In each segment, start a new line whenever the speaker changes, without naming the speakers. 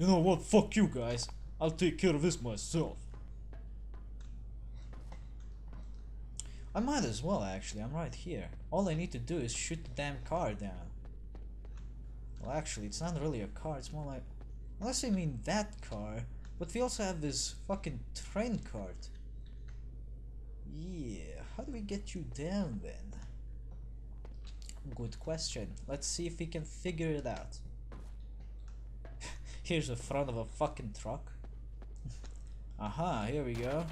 You know what? Fuck you guys. I'll take care of this myself. I might as well actually. I'm right here. All I need to do is shoot the damn car down. Well, actually, it's not really a car. It's more like, unless I mean that car. But we also have this fucking train cart. Yeah. How do we get you down then? Good question. Let's see if we can figure it out. Here's the front of a fucking truck. Aha, here we go.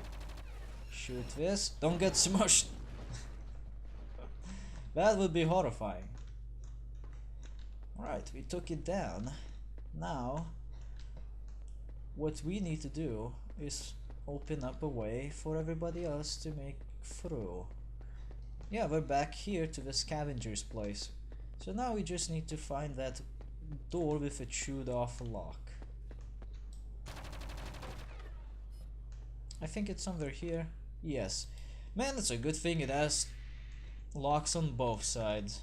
Shoot this. Don't get smushed. That would be horrifying. Alright, we took it down. Now, what we need to do is open up a way for everybody else to make through. Yeah, we're back here to the scavenger's place. So now we just need to find that door with a chewed off lock. I think it's somewhere here. Yes. Man, it's a good thing it has locks on both sides.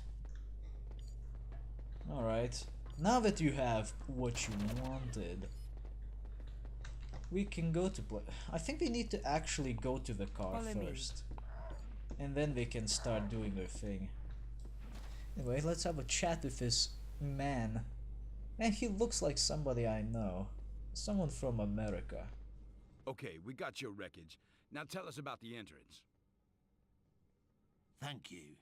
Alright. Now that you have what you wanted, we can go to play. I think we need to actually go to the car first. And then they can start doing their thing. Anyway, let's have a chat with this man. Man, he looks like somebody I know. Someone from America.
Okay, we got your wreckage. Now tell us about the entrance.
Thank you.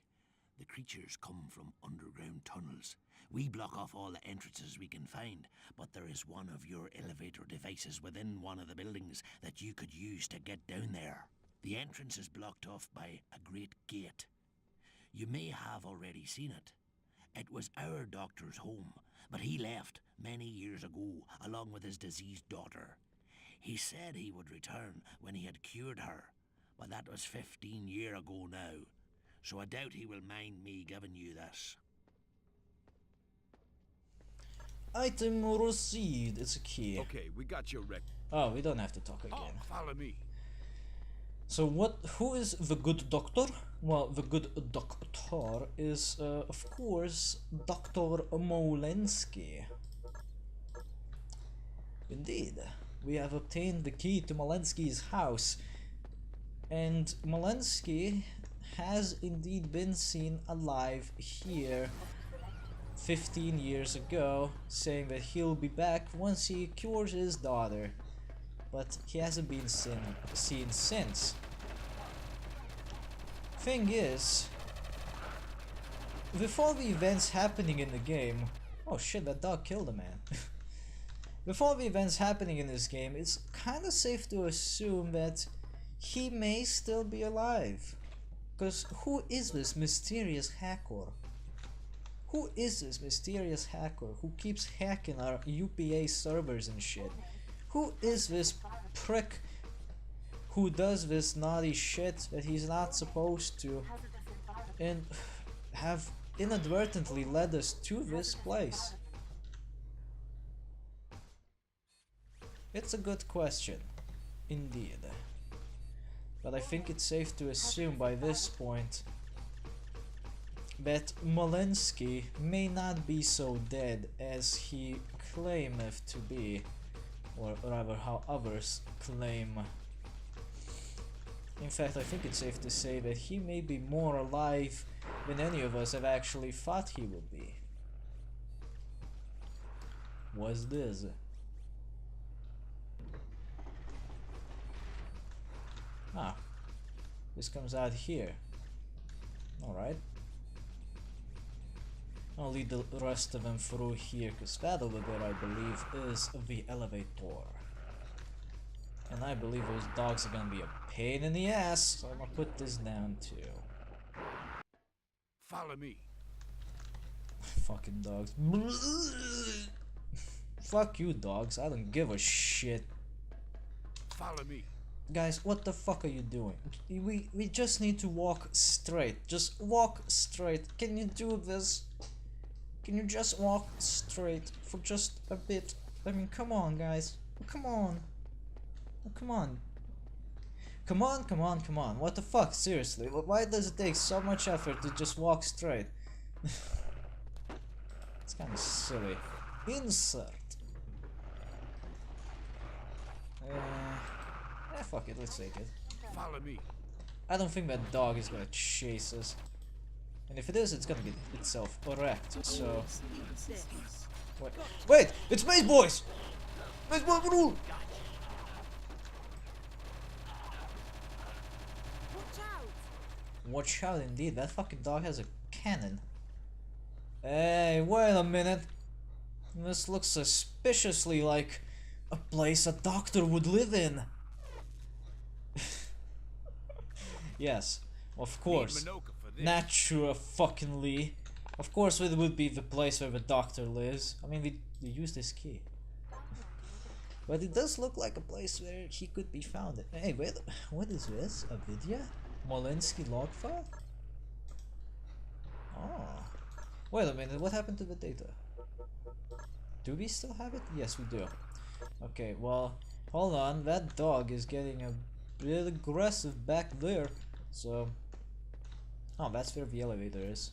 The creatures come from underground tunnels. We block off all the entrances we can find, but there is one of your elevator devices within one of the buildings that you could use to get down there. The entrance is blocked off by a great gate. You may have already seen it. It was our doctor's home, but he left many years ago along with his deceased daughter. He said he would return when he had cured her, but that was 15 years ago now, so I doubt he will mind me giving you this.
Item received. It's a key.
Okay, we got your wreck.
Oh, we don't have to talk again.
Oh, follow me.
So who is the good doctor? Well, the good doctor is, of course, Dr. Molensky. Indeed, we have obtained the key to Molensky's house, and Molensky has indeed been seen alive here 15 years ago, saying that he'll be back once he cures his daughter. But he hasn't been seen since. Thing is, with all the events happening in the game, oh shit, that dog killed a man. With all the events happening in this game, it's kinda safe to assume that he may still be alive. Cause who is this mysterious hacker? Who is this mysterious hacker who keeps hacking our UPA servers and shit? Who is this prick who does this naughty shit that he's not supposed to and have inadvertently led us to this place? It's a good question, indeed. But I think it's safe to assume by this point that Molensky may not be so dead as he claimeth to be. Or rather how others claim. In fact, I think it's safe to say that he may be more alive than any of us have actually thought he would be. What's this? Ah, this comes out here. Alright. I'll lead the rest of them through here, because that over there, I believe, is the elevator. And I believe those dogs are gonna be a pain in the ass, so I'm gonna put this down too.
Follow me.
Fucking dogs. Fuck you, dogs. I don't give a shit.
Follow me.
Guys, what the fuck are you doing? We just need to walk straight. Just walk straight. Can you do this? Can you just walk straight for just a bit? I mean, come on, guys. Come on. Come on. Come on, come on, come on. What the fuck? Seriously. Why does it take so much effort to just walk straight? It's kind of silly. Insert. Fuck it, let's take it.
Follow me.
I don't think that dog is gonna chase us. And if it is, it's gonna get itself wrecked, so... Wait! It's Maze Boys! Maze Boy rule! Watch out indeed, that fucking dog has a cannon. Hey, wait a minute. This looks suspiciously like a place a doctor would live in. Yes, of course. Naturally. Of course it would be the place where the doctor lives. I mean, we used this key. But it does look like a place where he could be found. Hey, wait, what is this? A video? Molensky log file? Oh. Wait a minute, what happened to the data? Do we still have it? Yes, we do. Okay, well, hold on. That dog is getting a bit aggressive back there. So... Oh, that's where the elevator is.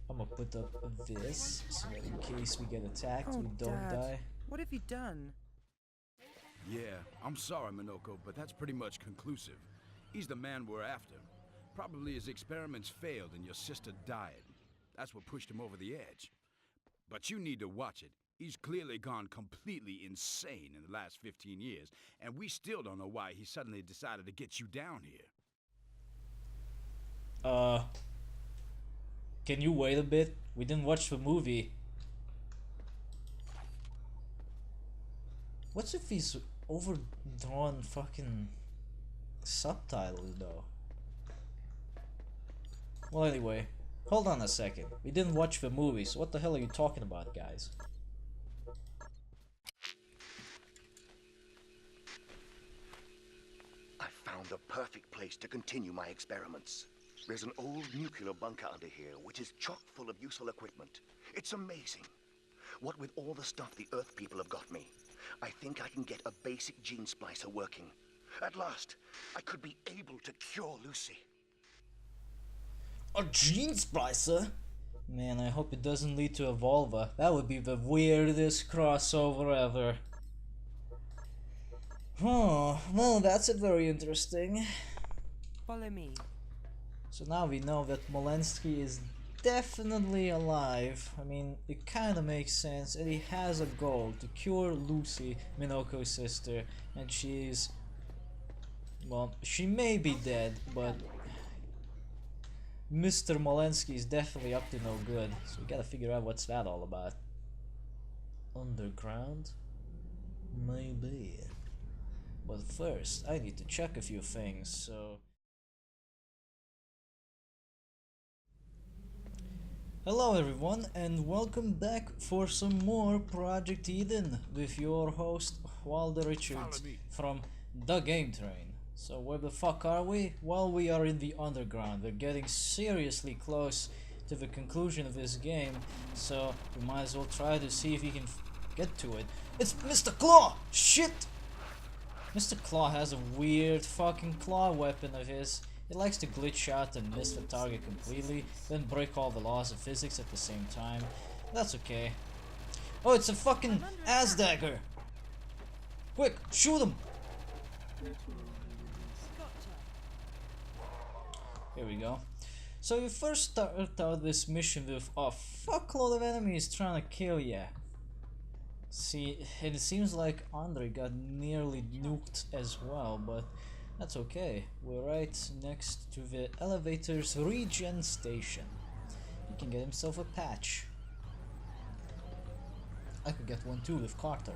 I'm gonna put up this, so that in case we get attacked, we don't die.
What have you done?
Yeah, I'm sorry, Minoko, but that's pretty much conclusive. He's the man we're after. Probably his experiments failed and your sister died. That's what pushed him over the edge. But you need to watch it. He's clearly gone completely insane in the last 15 years, and we still don't know why he suddenly decided to get you down here.
Can you wait a bit? We didn't watch the movie. What's with these overdrawn fucking subtitles though? Well, anyway, hold on a second. We didn't watch the movie, so what the hell are you talking about, guys?
I found the perfect place to continue my experiments. There's an old nuclear bunker under here, which is chock full of useful equipment. It's amazing. What with all the stuff the Earth people have got me, I think I can get a basic gene splicer working. At last, I could be able to cure Lucy.
A gene splicer? Man, I hope it doesn't lead to a vulva. That would be the weirdest crossover ever. Oh, well, that's very interesting.
Follow me.
So now we know that Molensky is definitely alive. I mean, it kinda makes sense, and he has a goal to cure Lucy, Minoko's sister, and she's... well, she may be dead, but Mr. Molensky is definitely up to no good, so we gotta figure out what's that all about. Underground? Maybe. But first, I need to check a few things, so... Hello everyone, and welcome back for some more Project Eden with your host Walder Richards from DaGameTrain. So where the fuck are we? Well, we are in the underground. We're getting seriously close to the conclusion of this game, so we might as well try to see if we can get to it. It's Mr. Claw! Shit! Mr. Claw has a weird fucking claw weapon of his. It likes to glitch out and miss the target completely, then break all the laws of physics at the same time. That's okay. Oh, it's a fucking ass dagger! Quick, shoot him! Here we go. So you first start out this mission with a fuckload of enemies trying to kill ya. See, and it seems like Andre got nearly nuked as well, but that's okay. We're right next to the elevator's regen station. He can get himself a patch. I could get one too with Carter.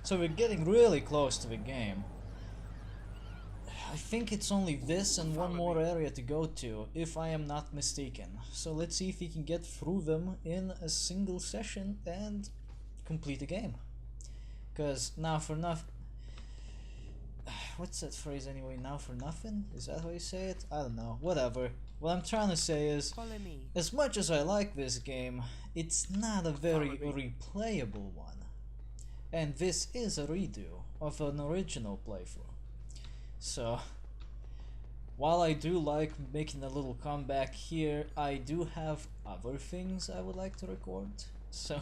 So we're getting really close to the game. I think it's only this and one more area to go to, if I am not mistaken. So let's see if we can get through them in a single session and complete the game. Because now for nothing... What's that phrase anyway? Now for nothing? Is that how you say it? I don't know. Whatever. What I'm trying to say is, as much as I like this game, it's not a very replayable one. And this is a redo of an original playthrough. So, while I do like making a little comeback here, I do have other things I would like to record. So,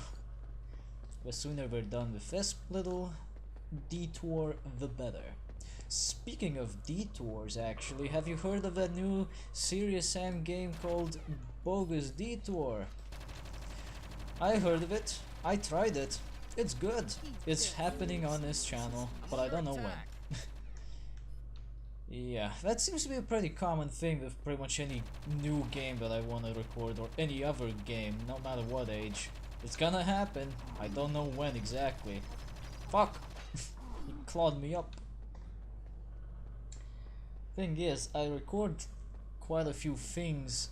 the sooner we're done with this little detour, the better. Speaking of detours, actually, have you heard of that new Serious Sam game called Bogus Detour? I heard of it. I tried it. It's good. It's happening on this channel, but I don't know when. Yeah, that seems to be a pretty common thing with pretty much any new game that I want to record, or any other game, no matter what age. It's gonna happen. I don't know when exactly. Fuck! He clawed me up. Thing is, I record quite a few things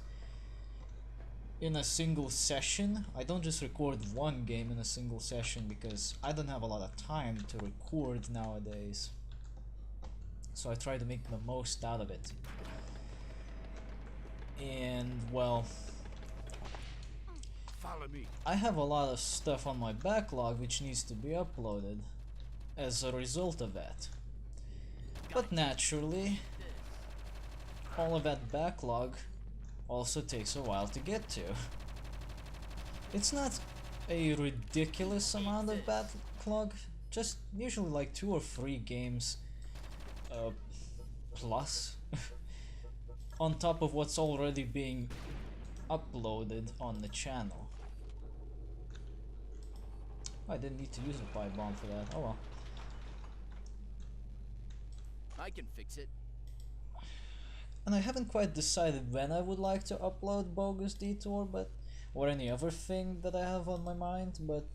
in a single session. I don't just record one game in a single session because I don't have a lot of time to record nowadays. So I try to make the most out of it. And well,
Follow me.
I have a lot of stuff on my backlog which needs to be uploaded as a result of that. But naturally, all of that backlog also takes a while to get to. It's not a ridiculous amount of backlog, just usually like 2 or 3 games plus on top of what's already being uploaded on the channel. I didn't need to use a pipe bomb for that. Oh well.
I can fix it.
And I haven't quite decided when I would like to upload Bogus Detour, but or any other thing that I have on my mind, but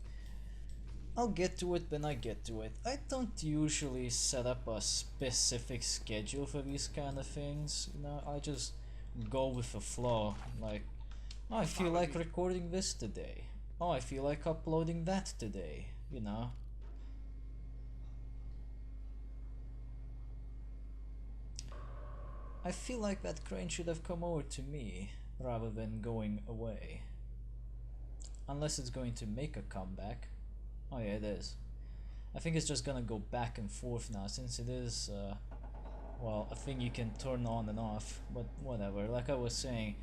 I'll get to it when I get to it. I don't usually set up a specific schedule for these kind of things, you know, I just go with the flow, like, oh, I feel like recording this today. Oh, I feel like uploading that today, you know. I feel like that crane should have come over to me rather than going away. Unless it's going to make a comeback. Oh yeah, it is. I think it's just gonna go back and forth now since it is, well, a thing you can turn on and off, but whatever. Like I was saying,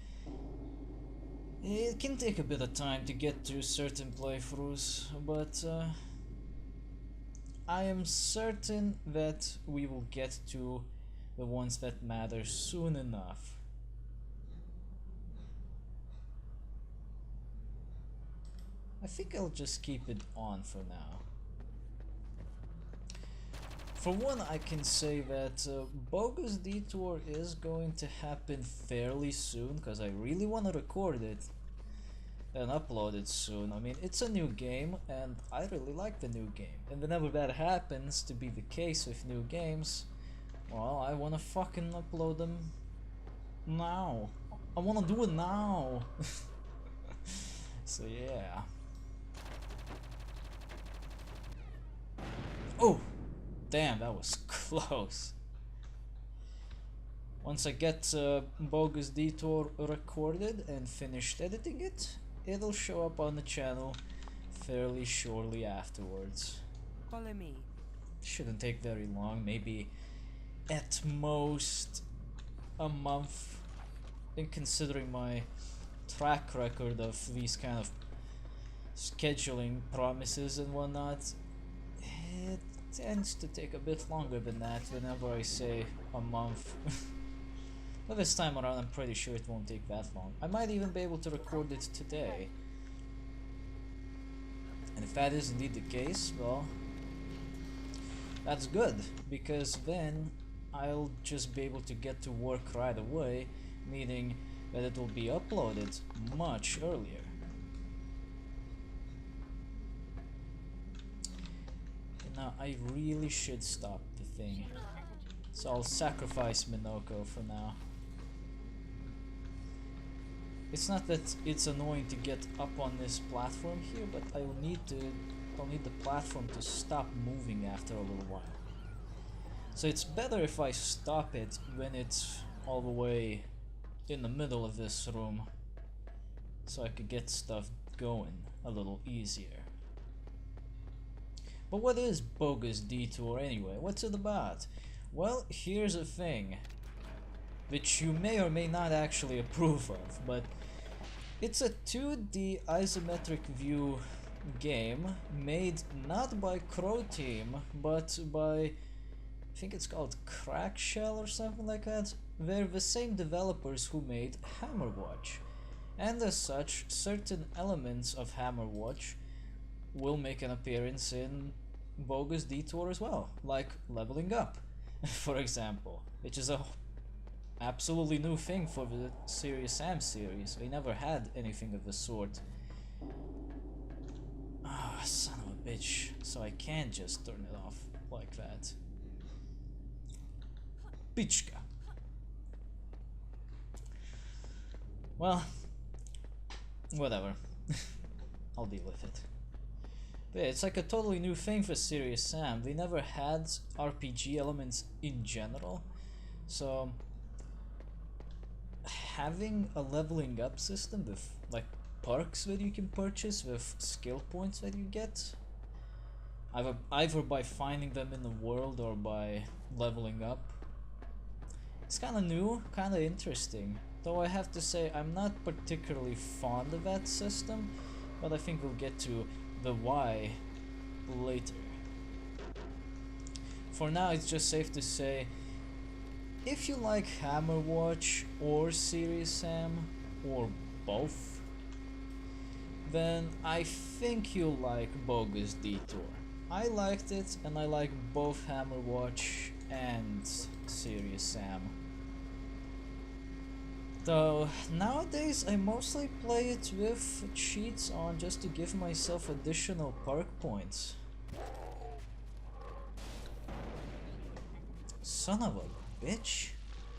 it can take a bit of time to get through certain playthroughs, but I am certain that we will get to the ones that matter soon enough. I think I'll just keep it on for now. For one, I can say that Bogus Detour is going to happen fairly soon, because I really want to record it and upload it soon. I mean, it's a new game, and I really like the new game. And whenever that happens to be the case with new games, well, I wanna fucking upload them now. I wanna do it now. So yeah. Oh, damn, that was close. Once I get Bogus Detour recorded and finished editing it, it'll show up on the channel fairly shortly afterwards.
Follow me.
Shouldn't take very long, maybe at most a month, in considering my track record of these kind of scheduling promises and whatnot. It tends to take a bit longer than that whenever I say a month. But this time around I'm pretty sure it won't take that long. I might even be able to record it today. And if that is indeed the case, well, that's good, because then I'll just be able to get to work right away, meaning that it will be uploaded much earlier. And now I really should stop the thing, so I'll sacrifice Minoko for now. It's not that it's annoying to get up on this platform here, but I'll need the platform to stop moving after a little while. So it's better if I stop it when it's all the way in the middle of this room, so I could get stuff going a little easier. But what is Bogus Detour anyway? What's it about? Well, here's a thing which you may or may not actually approve of, but it's a 2D isometric view game made not by Crow Team but by, I think it's called Crack Shell or something like that. They're the same developers who made Hammerwatch, and as such, certain elements of Hammerwatch will make an appearance in Bogus Detour as well, like leveling up, for example, which is a absolutely new thing for the Serious Sam series. They never had anything of the sort. Ah, son of a bitch. So I can't just turn it off like that. Bitchka. Well, whatever. I'll deal with it. But yeah, it's like a totally new thing for Serious Sam. They never had RPG elements in general. So having a leveling up system with like perks that you can purchase with skill points that you get, either by finding them in the world or by leveling up, it's kind of new, kind of interesting. Though I have to say I'm not particularly fond of that system, but I think we'll get to the why later. For now, it's just safe to say, if you like Hammerwatch or Serious Sam, or both, then I think you'll like Bogus Detour. I liked it, and I like both Hammerwatch and Serious Sam. Though nowadays I mostly play it with cheats on just to give myself additional perk points. Son of a bitch.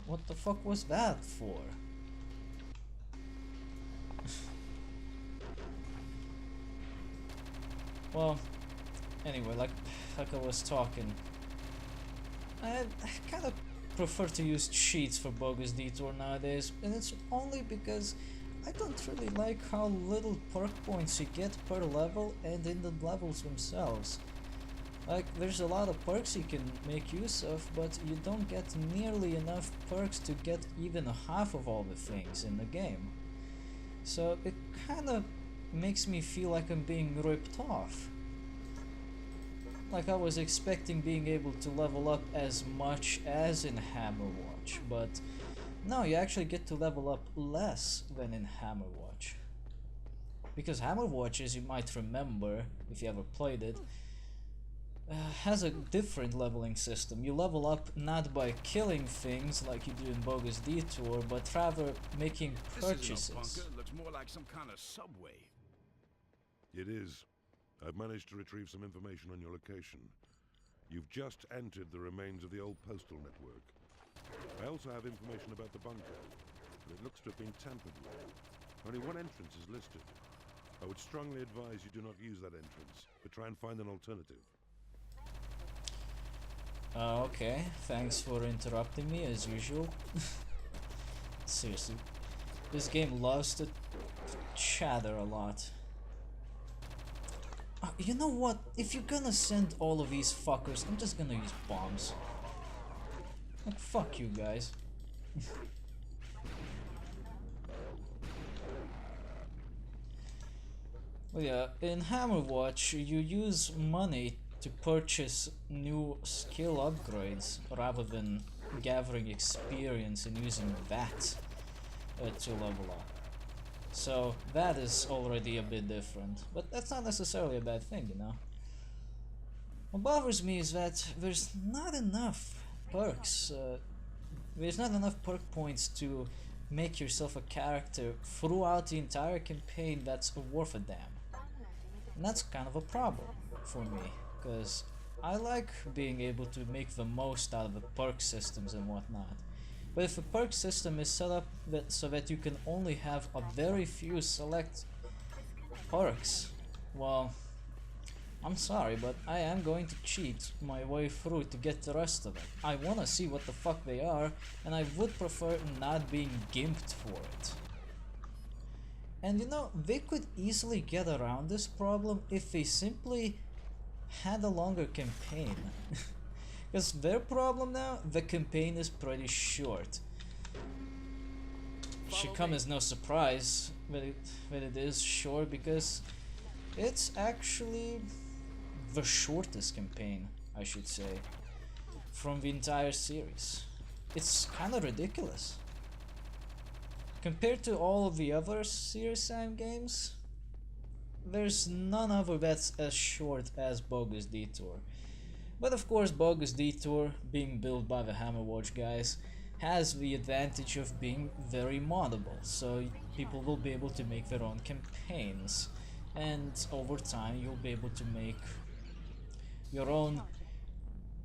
What the fuck was that for? Well, anyway, like I was talking, I kind of prefer to use cheats for Bogus Detour nowadays, and it's only because I don't really like how little perk points you get per level and in the levels themselves. Like, there's a lot of perks you can make use of, but you don't get nearly enough perks to get even half of all the things in the game. So it kinda makes me feel like I'm being ripped off. Like, I was expecting being able to level up as much as in Hammerwatch, but no, you actually get to level up less than in Hammerwatch. Because Hammerwatch, as you might remember, if you ever played it, has a different leveling system. You level up not by killing things like you do in Bogus Detour, but rather making purchases.
This isn't a bunker. It looks more like some kind of subway.
It is. I've managed to retrieve some information on your location. You've just entered the remains of the old postal network. I also have information about the bunker, but it looks to have been tampered with. Only one entrance is listed. I would strongly advise you do not use that entrance, but try and find an alternative.
Okay, thanks for interrupting me as usual. Seriously, this game loves to chatter a lot. You know what? If you're gonna send all of these fuckers, I'm just gonna use bombs. Like, fuck you guys. Well, yeah, in Hammerwatch, you use money to purchase new skill upgrades rather than gathering experience and using that to level up. So that is already a bit different, but that's not necessarily a bad thing, you know. What bothers me is that there's not enough perks, there's not enough perk points to make yourself a character throughout the entire campaign that's worth a damn. And that's kind of a problem for me, because I like being able to make the most out of the perk systems and whatnot. But if a perk system is set up so that you can only have a very few select perks, well, I'm sorry, but I am going to cheat my way through to get the rest of it. I wanna see what the fuck they are, and I would prefer not being gimped for it. And you know, they could easily get around this problem if they simply had a longer campaign. Because their problem now, the campaign is pretty short. Should come as no surprise that it is short, because It's actually the shortest campaign, I should say, from the entire series. It's kind of ridiculous. Compared to all of the other Serious Sam games, there's none other that's as short as Bogus Detour. But of course, Bogus Detour, being built by the Hammerwatch guys, has the advantage of being very moddable, so people will be able to make their own campaigns, and over time you'll be able to make your own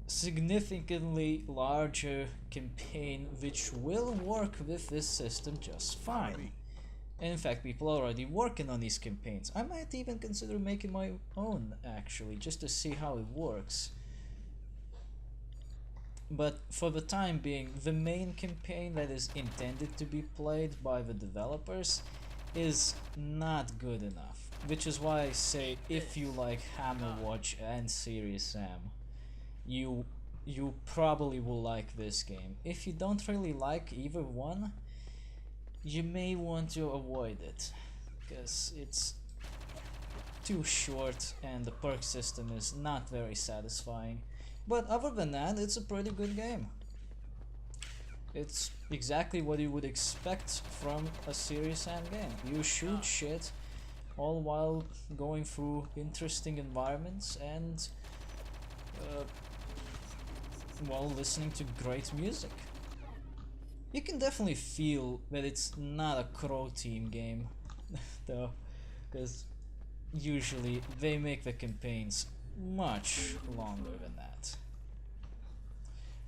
significantly larger campaign which will work with this system just fine. And in fact, people are already working on these campaigns. I might even consider making my own actually, just to see how it works. But for the time being, the main campaign that is intended to be played by the developers is not good enough. Which is why I say, if you like Hammerwatch and Serious Sam, you probably will like this game. If you don't really like either one, you may want to avoid it, because it's too short and the perk system is not very satisfying. But other than that, it's a pretty good game. It's exactly what you would expect from a Serious Sam game. You shoot shit all while going through interesting environments and while listening to great music. You can definitely feel that it's not a Crow Team game though, because usually they make the campaigns much longer than that.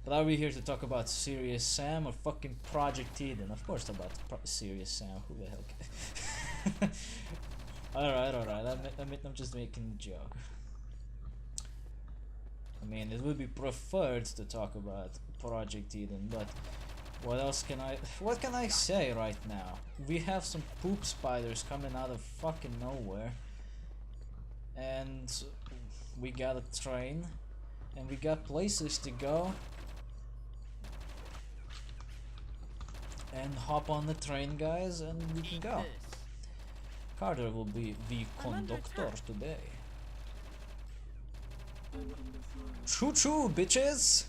But are we here to talk about Serious Sam or fucking Project Eden? Of course about Serious Sam, who the hell Alright, I'm just making a joke. I mean, it would be preferred to talk about Project Eden, but what can I say right now? We have some poop spiders coming out of fucking nowhere, and we got a train, and we got places to go, and hop on the train, guys, and we can go. Carter will be the conductor today. Choo choo, bitches!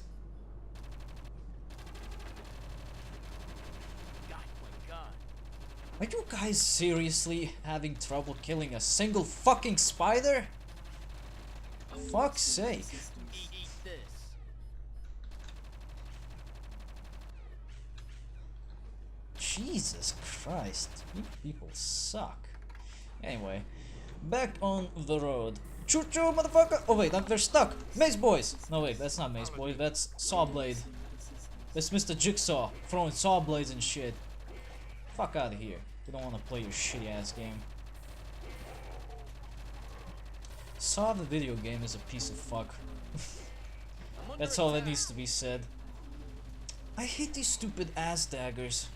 Are you guys seriously having trouble killing a single fucking spider? Fuck's sake.
Eat this.
Jesus Christ, you people suck. Anyway, back on the road. Choo choo, motherfucker! Oh wait, they're stuck! Mace Boys! No wait, that's not Mace Boys, that's Sawblade. That's Mr. Jigsaw, throwing saw blades and shit. Fuck out of here. We don't want to play your shitty ass game. Saw the video game is a piece of fuck. That's all that needs to be said. I hate these stupid ass daggers.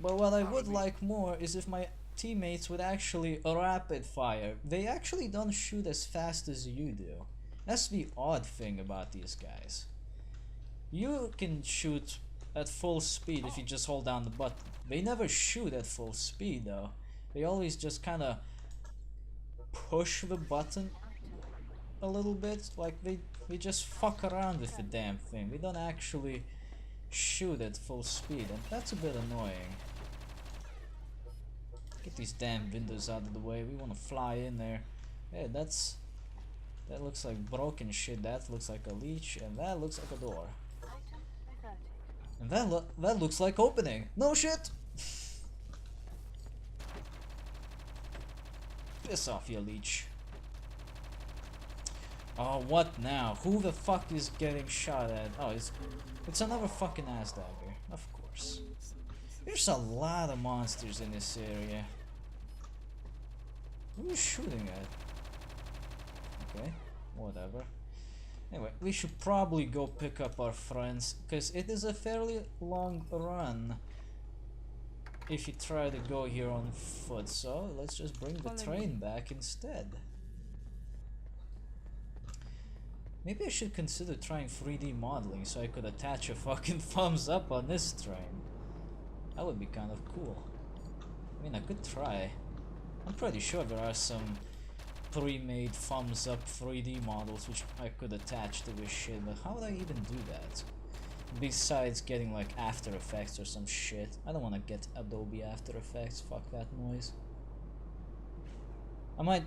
But what I would like more is if my teammates would actually rapid fire. They actually don't shoot as fast as you do. That's the odd thing about these guys. You can shoot at full speed if you just hold down the button. They never shoot at full speed though. They always just kinda push the button a little bit. Like they just fuck around with the damn thing. They don't actually shoot at full speed, and that's a bit annoying. Get these damn windows out of the way. We want to fly in there. Hey, that looks like broken shit. That looks like a leech, and that looks like a door. And that looks like opening. No shit. Piss off, you leech. Oh, what now? Who the fuck is getting shot at? Oh, it's another fucking ass dagger. Of course. There's a lot of monsters in this area. Who are you shooting at? Okay, whatever. Anyway, we should probably go pick up our friends, because it is a fairly long run if you try to go here on foot, so let's just bring the train back instead. Maybe I should consider trying 3D modeling so I could attach a fucking thumbs up on this train. That would be kind of cool. I mean, I could try. I'm pretty sure there are some pre-made thumbs up 3D models which I could attach to this shit, but how would I even do that? Besides getting like After Effects or some shit. I don't want to get Adobe After Effects, fuck that noise. I might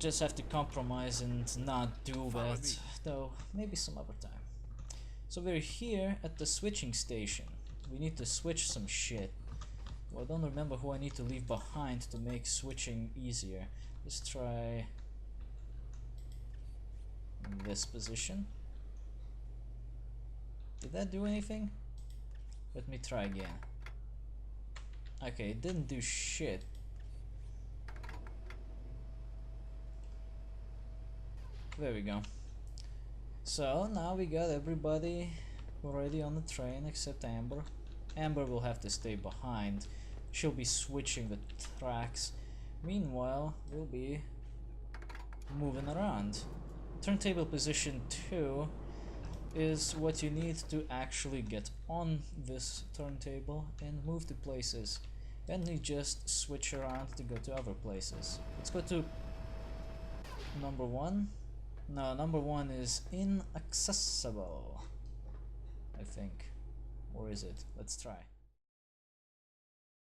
just have to compromise and not do that, though maybe some other time. So we're here at the switching station. We need to switch some shit. Well, I don't remember who I need to leave behind to make switching easier. Let's try this position. Did that do anything? Let me try again. Okay, it didn't do shit. There we go. So now we got everybody already on the train except Amber. Amber will have to stay behind. She'll be switching the tracks. Meanwhile, we'll be moving around. Turntable position 2 is what you need to actually get on this turntable and move to places. Then you just switch around to go to other places. Let's go to number 1. No, number 1 is inaccessible, I think. Or is it? Let's try.